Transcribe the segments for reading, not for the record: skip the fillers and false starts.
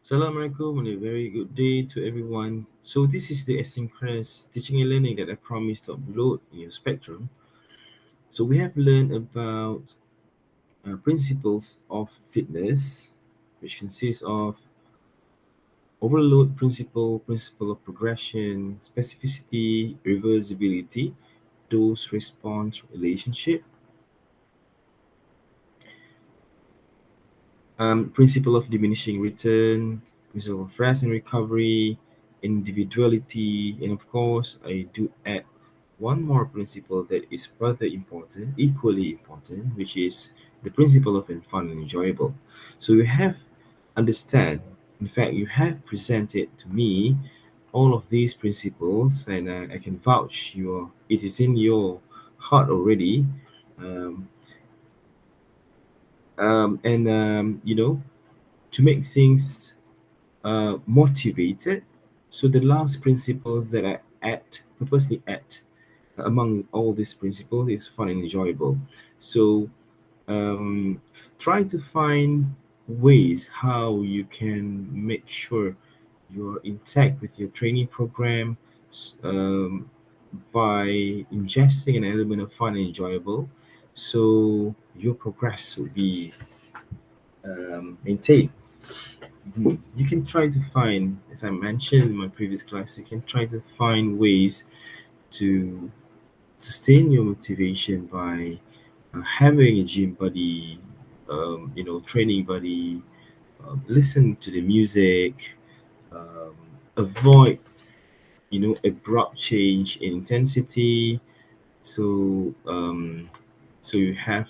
Assalamualaikum and a very good day to everyone. So this is the asynchronous teaching and learning that I promised to upload in your spectrum. So we have learned about principles of fitness, which consists of overload principle, principle of progression, specificity, reversibility, dose response relationship, principle of diminishing return, principle of rest and recovery, individuality, and of course, I do add one more principle that is rather important, equally important, which is the principle of fun and enjoyable. So you have understand, in fact, you have presented to me all of these principles, and I can vouch it is in your heart already. Um, to make things motivated. So the last principles that I purposely add among all these principles is fun and enjoyable. So try to find ways how you can make sure you're intact with your training program by ingesting an element of fun and enjoyable. So your progress will be maintained. You can try to find, as I mentioned in my previous class, you can try to find ways to sustain your motivation by having a gym buddy, training buddy, listen to the music, um, avoid, abrupt change in intensity. So, so you have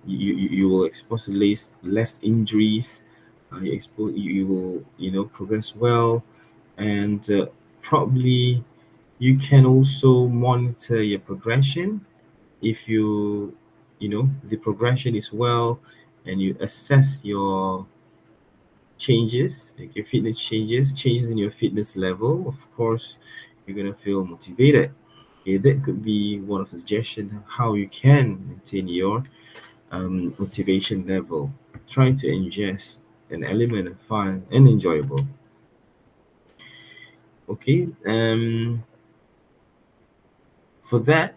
you will expose to less injuries. You will progress well, and probably you can also monitor your progression if the progression is well, and you assess your changes, like your fitness changes in your fitness level. Of course, you're gonna feel motivated. Okay, that could be one of the suggestions how you can maintain your motivation level. Try to ingest an element of fun and enjoyable. Okay, for that,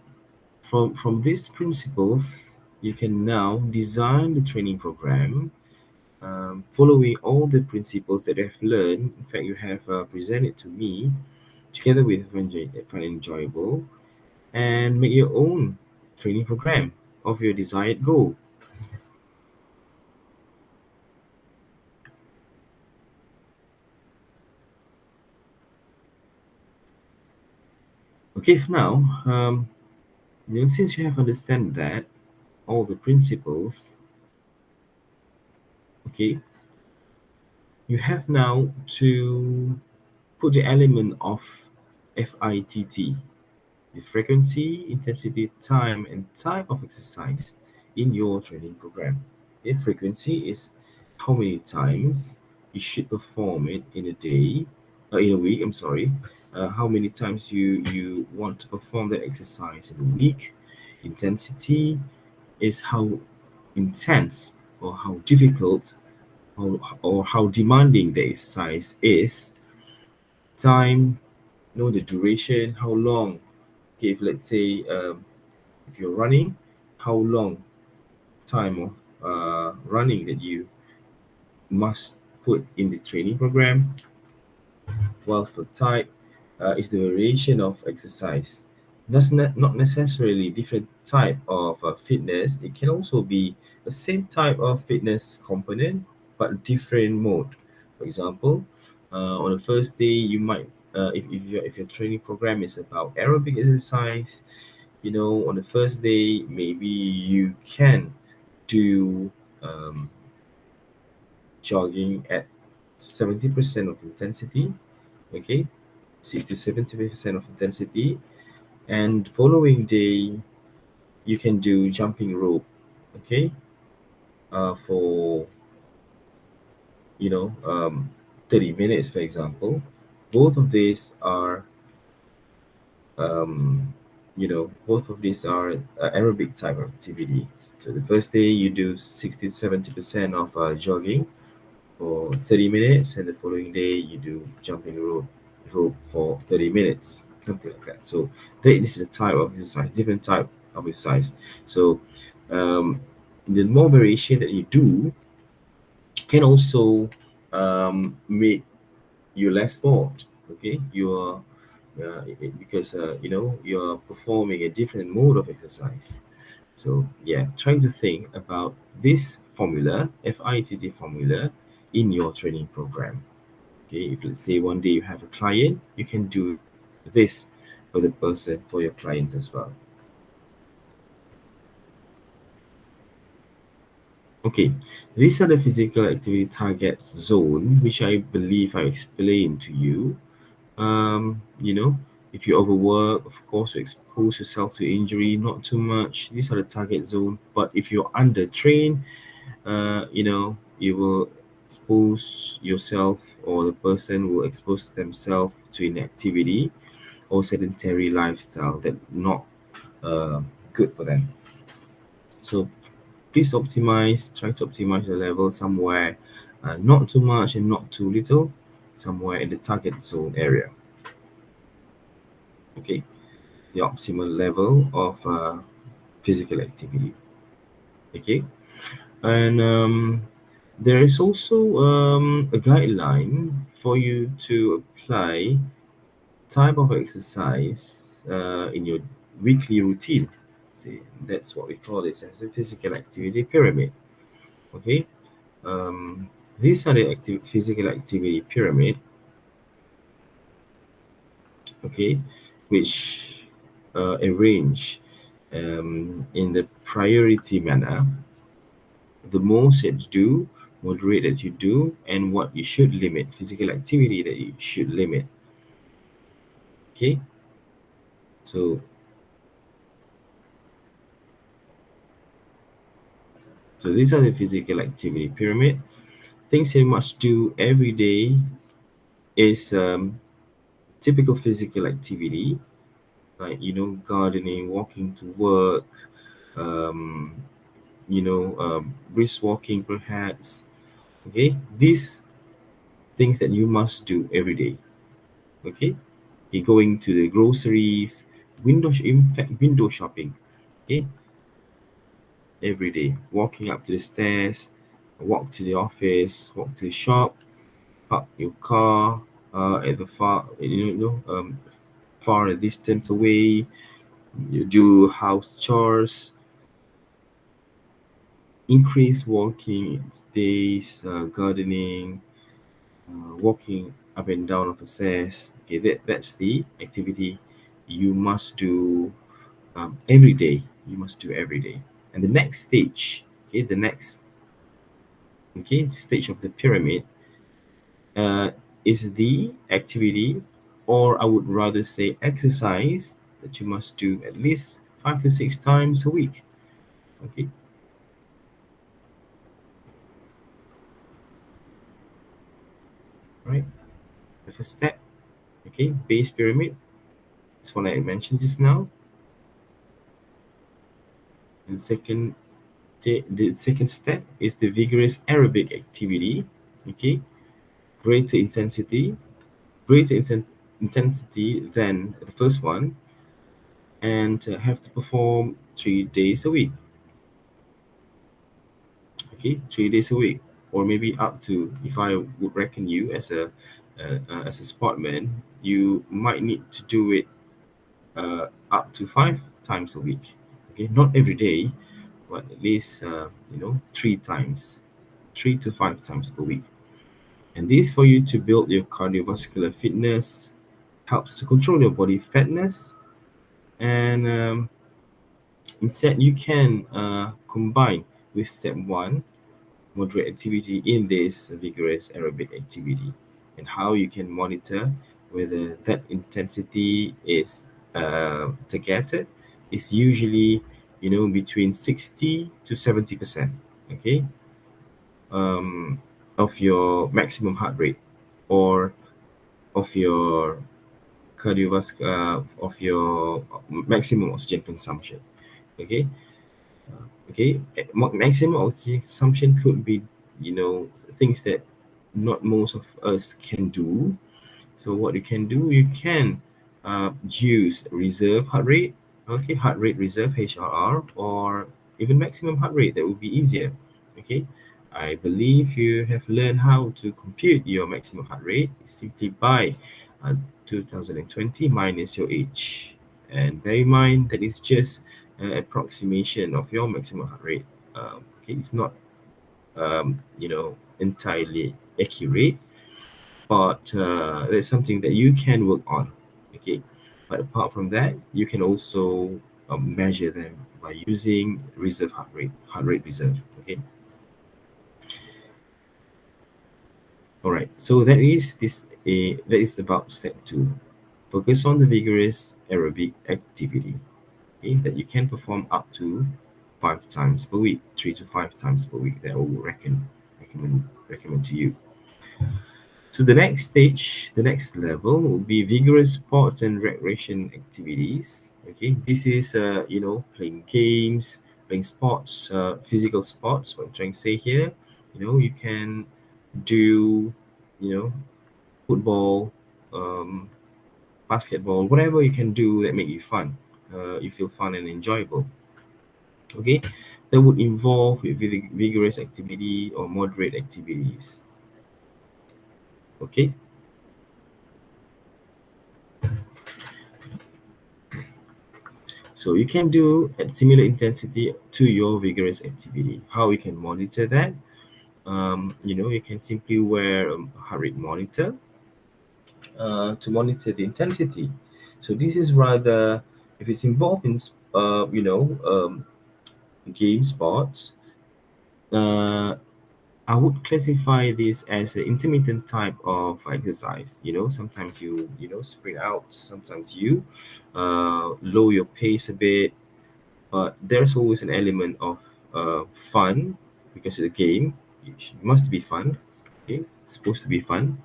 from these principles, you can now design the training program following all the principles that I've learned. In fact, you have presented to me together with fun and enjoyable, and make your own training program of your desired goal. Okay, for now, since you have understand that all the principles, okay, you have now to put the element of FITT, the frequency, intensity, time, and type of exercise in your training program. The frequency is how many times you should perform it in a day, in a week. I'm sorry. How many times you want to perform that exercise in a week. Intensity is how intense or how difficult or how demanding the exercise is. Time, the duration, how long. Okay, if let's say if you're running, how long time of running that you must put in the training program. Whilst for type is the variation of exercise. That's not necessarily different type of fitness. It can also be the same type of fitness component, but different mode. For example, on the first day, you might, if your training program is about aerobic exercise, on the first day, maybe you can do um, jogging at 70% of intensity, okay, 60 to 70% of intensity, and following day you can do jumping rope, okay, for you know um, 30 minutes, for example. Both of these are both of these are aerobic type of activity. So the first day you do 60 to 70% of jogging, for 30 minutes, and the following day you do jumping rope for 30 minutes, something like that. So this is a type of exercise, different type of exercise. So um, the more variation that you do can also make you less bored. Okay, you're because you're performing a different mode of exercise. So yeah, trying to think about this formula, FITT formula, in your training program. Okay, if let's say one day you have a client, you can do this for the person, for your clients as well. Okay, these are the physical activity target zone, which I believe I explained to you. You know, if you overwork, of course, you expose yourself to injury, not too much. These are the target zone. But if you're undertrained, you will expose yourself, or the person will expose themselves to inactivity or sedentary lifestyle that not uh, good for them. So please try to optimize the level somewhere, not too much and not too little, somewhere in the target zone area. Okay, the optimal level of physical activity. Okay, and there is also a guideline for you to apply type of exercise in your weekly routine. See, that's what we call it as a physical activity pyramid. Okay, these are the physical activity pyramid. Okay, which arrange in the priority manner, the most that you do, moderate that you do, and what you should limit, physical activity that you should limit. Okay, so these are the physical activity pyramid. Things you must do every day is typical physical activity, like gardening, walking to work, um, brisk walking perhaps. Okay, these things that you must do every day. Okay, okay, going to the groceries, in fact, window shopping. Okay, every day, walking up to the stairs, walk to the office, walk to the shop, park your car at the far a distance away. You do house chores, increase walking days, gardening, walking up and down of the stairs. Okay, that's the activity you must do every day. You must do every day. And the next stage, okay, the next stage of the pyramid uh, is the activity, or I would rather say exercise, that you must do at least 5 to 6 times a week. Okay, right. The first step, okay, base pyramid. That's what I mentioned just now. And the second step is the vigorous aerobic activity. Okay, greater intensity, intensity than the first one, and have to perform 3 days a week. Okay, 3 days a week, or maybe up to, if I would reckon you as a sportman, you might need to do it up to 5 times a week. Okay, not every day, but at least 3 times, 3 to 5 times a week. And this for you to build your cardiovascular fitness, helps to control your body fatness, and instead you can combine with step one, moderate activity in this vigorous aerobic activity, and how you can monitor whether that intensity is targeted is usually between 60 to 70%. Okay, um, of your maximum heart rate, or of your of your maximum oxygen consumption. Okay, okay, maximum oxygen consumption could be things that not most of us can do. So what you can do, you can use reserve heart rate, okay, heart rate reserve HRR, or even maximum heart rate. That would be easier. Okay, I believe you have learned how to compute your maximum heart rate simply by 2020 minus your age, and bear in mind that is just an approximation of your maximum heart rate. Okay, it's not entirely accurate, but that's something that you can work on. Okay, but apart from that, you can also measure them by using reserve heart rate reserve. Okay, all right, so that is about step two. Focus on the vigorous aerobic activity, okay, that you can perform up to 5 times per week, 3 to 5 times per week. That I will recommend to you. So the next stage, the next level will be vigorous sports and recreation activities. Okay, this is playing games, playing sports, physical sports. What I'm trying to say here, you can do, you know, football, um, basketball, whatever you can do that make you fun. You feel fun and enjoyable. Okay, that would involve vigorous activity or moderate activities. Okay. So you can do at similar intensity to your vigorous activity. How we can monitor that? You can simply wear a heart rate monitor to monitor the intensity. So this is rather, if it's involved in game sports, uh, I would classify this as an intermittent type of exercise. Sometimes you sprint out, sometimes you lower your pace a bit, but there's always an element of fun because it's a game. It must be fun. Okay, it's supposed to be fun,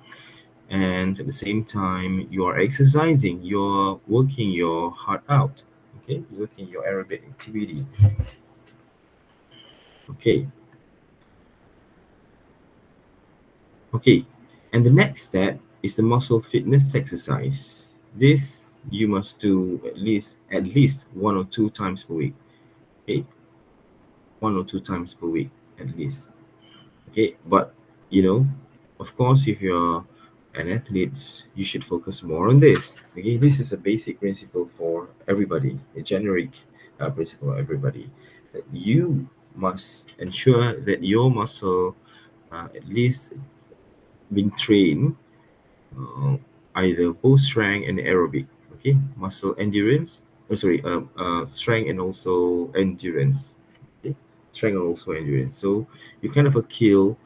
and at the same time, you are exercising. You're working your heart out. Okay, you're working your aerobic activity. Okay, okay, and the next step is the muscle fitness exercise. This you must do at least 1 or 2 times per week. Okay, 1 or 2 times per week at least. Okay, but you know of course, if you're an athlete, you should focus more on this. Okay, this is a basic principle for everybody, a generic principle for everybody, that you must ensure that your muscle at least being trained, uh, either both strength and aerobic. Okay, muscle endurance, strength and also endurance. Okay, strength and also endurance. So you kind of a kill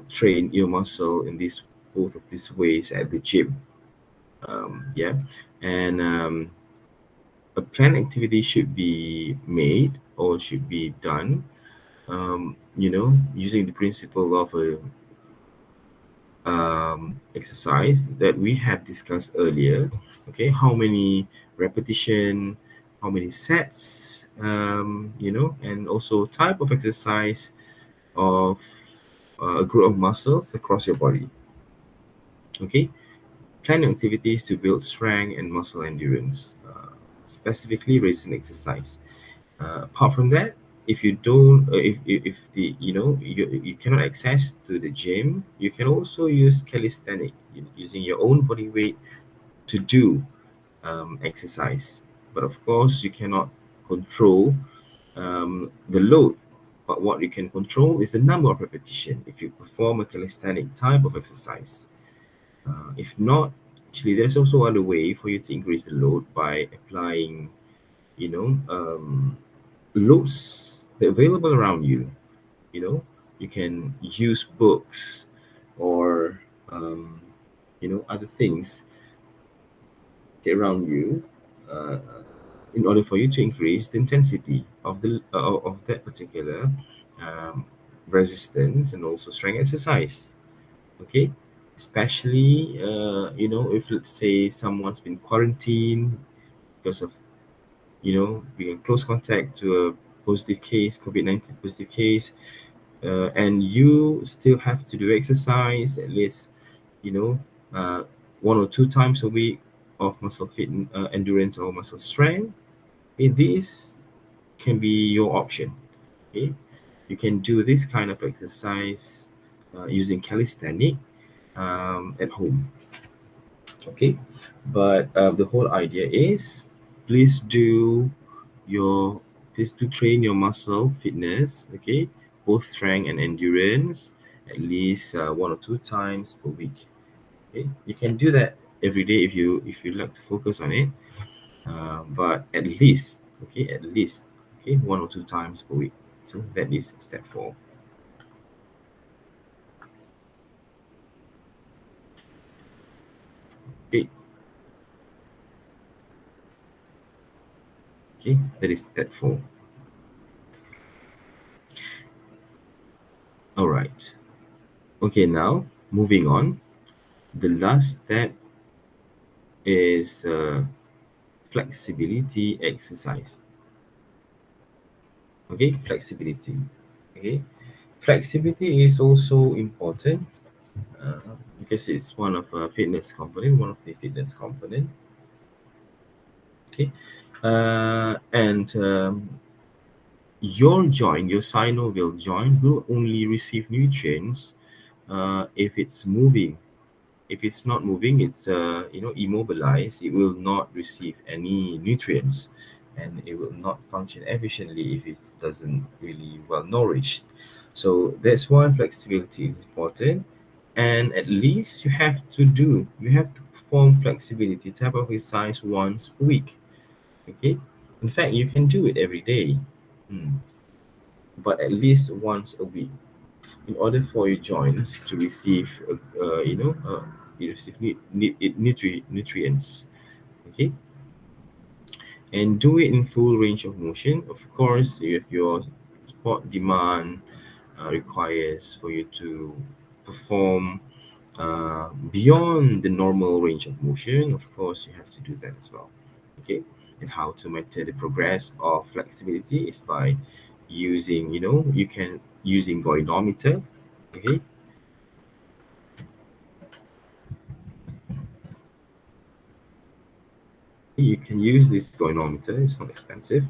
train your muscle in these both of these ways at the gym. Yeah, and a planned activity should be made or should be done. Using the principle of a exercise that we have discussed earlier. Okay, how many repetition, how many sets, and also type of exercise of a group of muscles across your body. Okay, plan activities to build strength and muscle endurance, specifically resistance exercise. Apart from that, if you don't, if the you cannot access to the gym, you can also use calisthenic, using your own body weight to do exercise. But of course, you cannot control the load. But what you can control is the number of repetition if you perform a calisthenic type of exercise. If not, actually, there's also other way for you to increase the load by applying, you know, loads that are available around you. You know, you can use books or, other things around you uh, in order for you to increase the intensity of that particular um, resistance and also strength exercise. Okay, especially if let's say someone's been quarantined because of being in close contact to a positive case, COVID-19 positive case. and you still have to do exercise at least, you know, uh, 1 or 2 times a week of muscle fit endurance or muscle strength. This can be your option. Okay, you can do this kind of exercise using calisthenic at home. Okay, but the whole idea is, please do your please do train your muscle fitness. Okay, both strength and endurance at least 1 or 2 times per week. Okay, you can do that every day if you like to focus on it, but at least, okay, at least, okay, 1 or 2 times per week. So that is step 4. Okay, okay, that is step 4. All right. Okay, now moving on. The last step is flexibility exercise. Okay, flexibility. Okay, flexibility is also important uh, because it's one of the fitness component. Okay, and your synovial joint will only receive nutrients if it's moving. If it's not moving, it's immobilized. It will not receive any nutrients, and it will not function efficiently if it doesn't really well nourished. So that's why flexibility is important, and at least you have to perform flexibility type of exercise once per week. Okay, in fact, you can do it every day. Hmm. But at least once a week, in order for your joints to receive, you receive nutrients. Okay, and do it in full range of motion. Of course, if your sport demand requires for you to perform beyond the normal range of motion, of course, you have to do that as well. Okay, and how to measure the progress of flexibility is by using, you can using goniometer. Okay, you can use this goniometer. It's not expensive,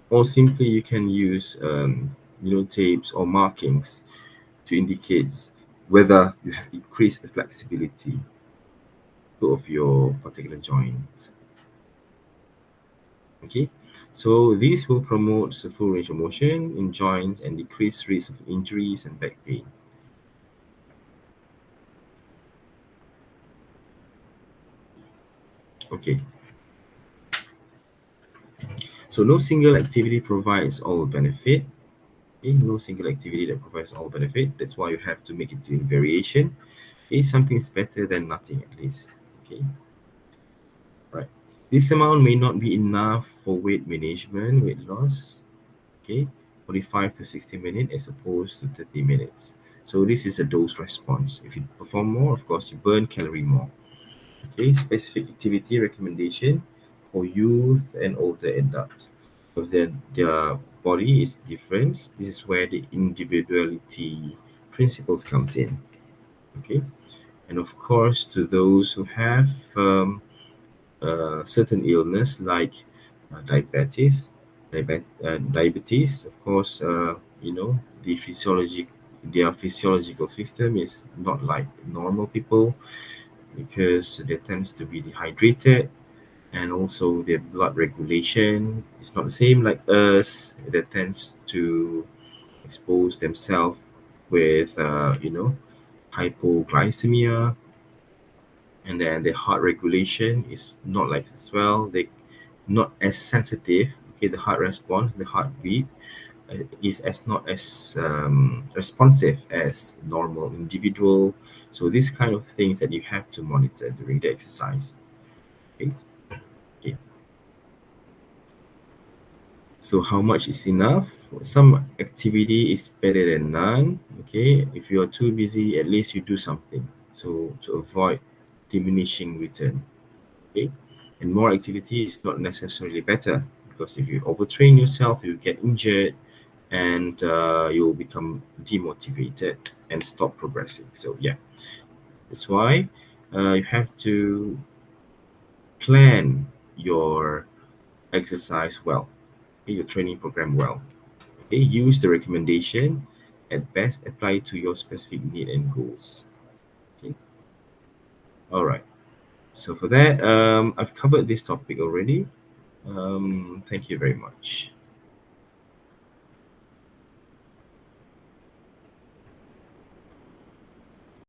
or simply you can use tapes or markings to indicate whether you have increased the flexibility of your particular joint. Okay, so this will promote the full range of motion in joints and decrease risk of injuries and back pain. Okay, so no single activity provides all benefit. Okay, no single activity that provides all benefit. That's why you have to make it in variation. Okay, something is better than nothing at least. Okay, right. This amount may not be enough for weight management, weight loss. Okay, 45 to 60 minutes as opposed to 30 minutes. So this is a dose response. If you perform more, of course, you burn calorie more. Okay, specific activity recommendation for youth and older adults, because their body is different. This is where the individuality principles comes in. Okay, and of course, to those who have certain illness like diabetes, of course, their physiological system is not like normal people, because they tends to be dehydrated, and also their blood regulation is not the same like us. That tends to expose themselves with hypoglycemia, and then the heart regulation is not like as well. They not as sensitive. Okay, the heart response, the heartbeat is as not as responsive as normal individual. So these kind of things that you have to monitor during the exercise. Okay. Okay. So how much is enough? Some activity is better than none. Okay, if you are too busy, at least you do something. So to avoid diminishing return. Okay, and more activity is not necessarily better, because if you overtrain yourself, you get injured. and you will become demotivated and stop progressing. So yeah, that's why you have to plan your exercise well, okay, your training program well. Okay, use the recommendation at best apply to your specific need and goals. Okay, all right. So for that, I've covered this topic already. Thank you very much.